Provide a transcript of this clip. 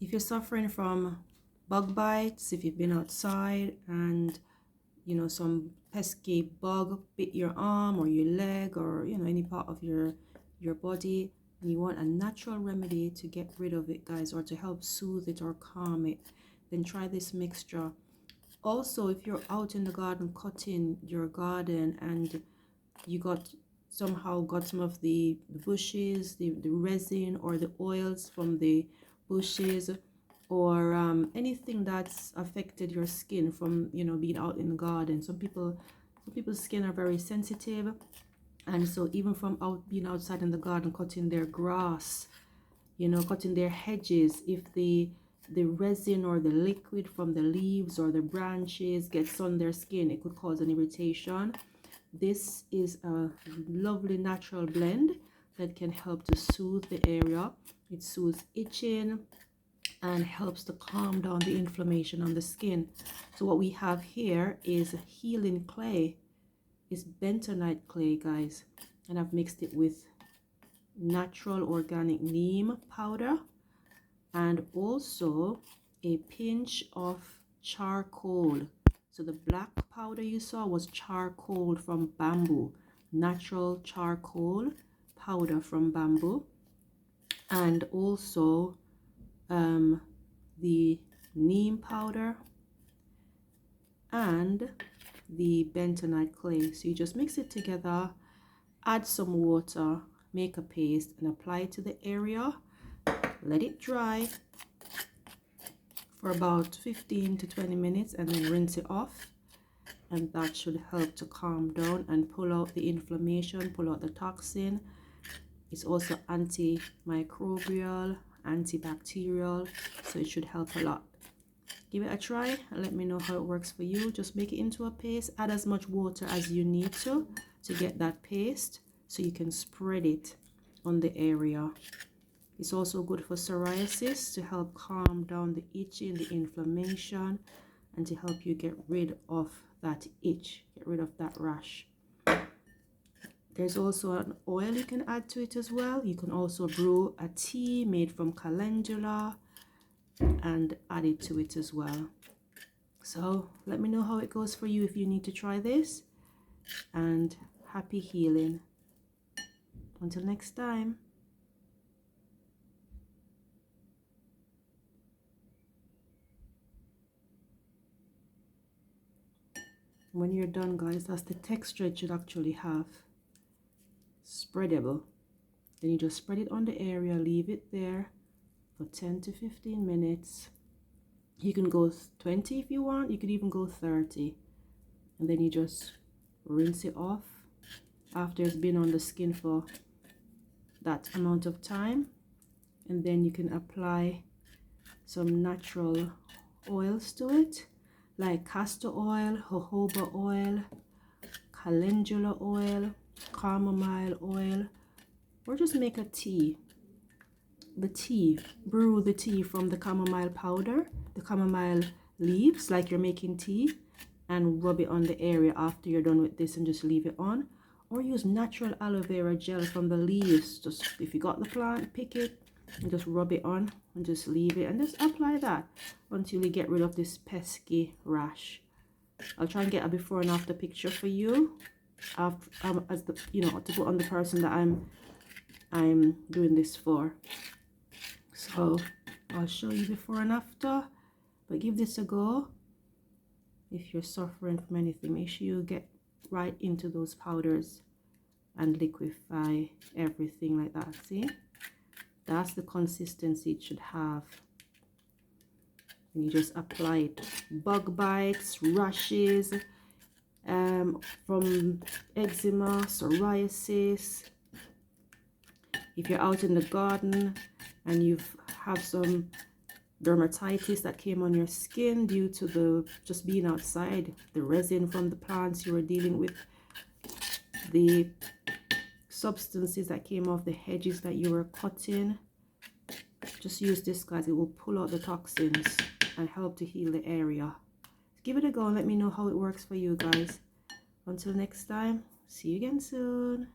If you're suffering from bug bites, if you've been outside and some pesky bug bit your arm or your leg or any part of your body, and you want a natural remedy to get rid of it, guys, or to help soothe it or calm it, then try this mixture. Also, if you're out in the garden cutting your garden and you somehow got some of the bushes, the resin or the oils from the bushes, or anything that's affected your skin from being out in the garden. Some people's skin are very sensitive, and so even from being outside in the garden cutting their grass, cutting their hedges, if the resin or the liquid from the leaves or the branches gets on their skin, it could cause an irritation. This is a lovely natural blend that can help to soothe the area. It soothes itching and helps to calm down the inflammation on the skin. So what we have here is healing clay. It's bentonite clay, guys, and I've mixed it with natural organic neem powder and also a pinch of charcoal. So the black powder you saw was charcoal from bamboo, natural charcoal powder from bamboo, and also the neem powder and the bentonite clay. So you just mix it together, add some water, make a paste, and apply it to the area. Let it dry for about 15 to 20 minutes and then rinse it off, and that should help to calm down and pull out the inflammation, pull out the toxin. It's also antimicrobial, antibacterial, so it should help a lot. Give it a try and let me know how it works for you. Just make it into a paste. Add as much water as you need to get that paste so you can spread it on the area. It's also good for psoriasis, to help calm down the itching, the inflammation, and to help you get rid of that itch, get rid of that rash. There's also an oil you can add to it as well. You can also brew a tea made from calendula and add it to it as well. So let me know how it goes for you if you need to try this, and happy healing. Until next time. When you're done, guys, that's the texture it should actually have. Spreadable. Then you just spread it on the area, leave it there for 10 to 15 minutes. You can go 20 if you want, you could even go 30. And then you just rinse it off after it's been on the skin for that amount of time. And then you can apply some natural oils to it, like castor oil, jojoba oil, calendula oil, chamomile oil, or just make a tea. Brew the tea from the chamomile powder, the chamomile leaves, like you're making tea, and rub it on the area after you're done with this, and just leave it on. Or use natural aloe vera gel from the leaves. Just if you got the plant, pick it and just rub it on and just leave it, and just apply that until you get rid of this pesky rash. I'll try and get a before and after picture for you, after as the to put on the person that I'm doing this for. So I'll show you before and after, but give this a go. If you're suffering from anything, make sure you get right into those powders and liquefy everything like that. See, that's the consistency it should have. And you just apply it. Bug bites, rashes, from eczema, psoriasis. If you're out in the garden and you've have some dermatitis that came on your skin due to just being outside, the resin from the plants you were dealing with, the substances that came off the hedges that you were cutting, just use this, guys. It will pull out the toxins and help to heal the area. Give it a go and let me know how it works for you, guys. Until next time, see you again soon.